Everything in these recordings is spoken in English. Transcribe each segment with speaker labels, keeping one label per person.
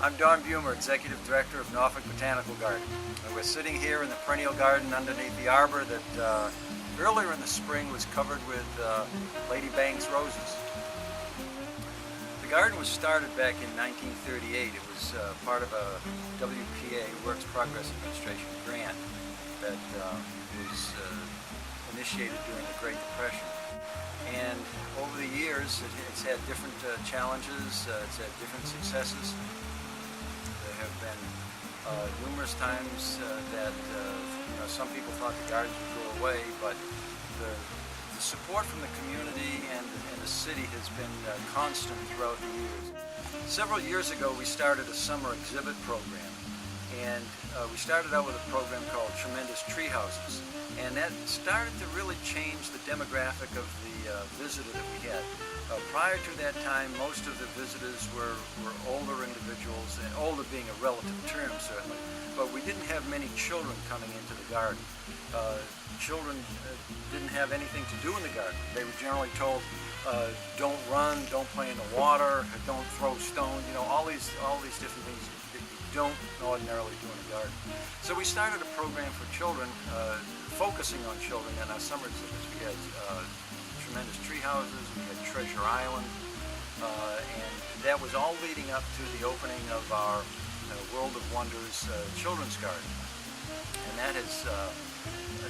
Speaker 1: I'm Don Bumer, Executive Director of Norfolk Botanical Garden. And we're sitting here in the perennial garden underneath the arbor that earlier in the spring was covered with Lady Banks roses. The garden was started back in 1938. It was part of a WPA, Works Progress Administration grant that was initiated during the Great Depression. And over the years, it's had different challenges, it's had different successes. There have been numerous times that some people thought the gardens would go away, but the support from the community and the city has been constant throughout the years. Several years ago, we started a summer exhibit program, and we started out with a program called Tremendous Tree Houses, and that started to really change the demographic of the visitor that we had. Prior to that time, most of the visitors were older individuals, and older being a relative term certainly, but we didn't have many children coming into the garden. Children didn't have anything to do in the garden. They were generally told, don't run, don't play in the water, don't throw stones, all these different things that you don't ordinarily do in a garden. So we started a program for children, focusing on children in our summer exhibits. We had Tremendous Tree Houses, we had Treasure Island, and that was all leading up to the opening of our World of Wonders Children's Garden. And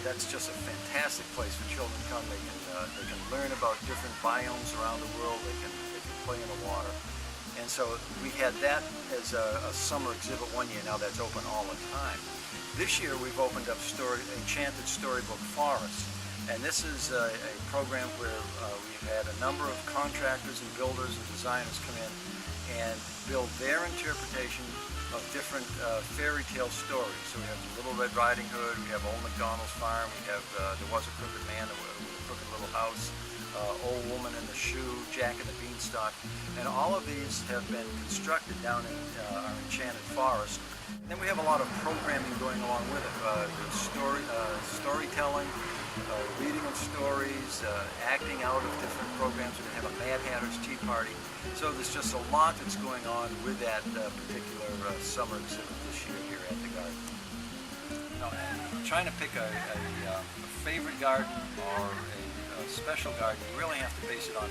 Speaker 1: that's just a fantastic place for children to come. They can learn about different biomes around the world. They can play in the water. And so we had that as a summer exhibit one year. Now that's open all the time. This year we've opened up Enchanted Storybook Forest. And this is a program where we've had a number of contractors and builders and designers come in and build their interpretation of different fairy tale stories. So we have the Little Red Riding Hood, we have Old MacDonald's Farm, we have There Was a Crooked Man with a Crooked Little House, Old Woman in the Shoe, Jack and the Beanstalk, and all of these have been constructed down in our Enchanted Forest. Then we have a lot of programming going along with it, storytelling, reading of stories, acting out of different programs. We're going to have a Mad Hatter's Tea Party. So there's just a lot that's going on with that particular summer exhibit this year here at the garden. Trying to pick a favorite garden or a special garden, you really have to base it on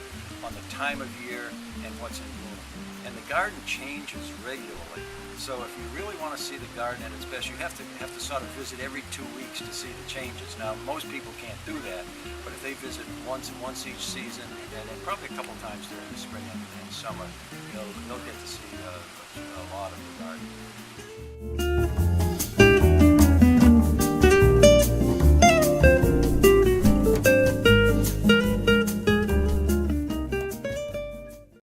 Speaker 1: the time of year and what's in bloom. And the garden changes regularly. So if you really want to see the garden at its best, you have to sort of visit every 2 weeks to see the changes. Now, most people can't do that, but if they visit once each season, and then probably a couple times during the spring and summer, they'll get to see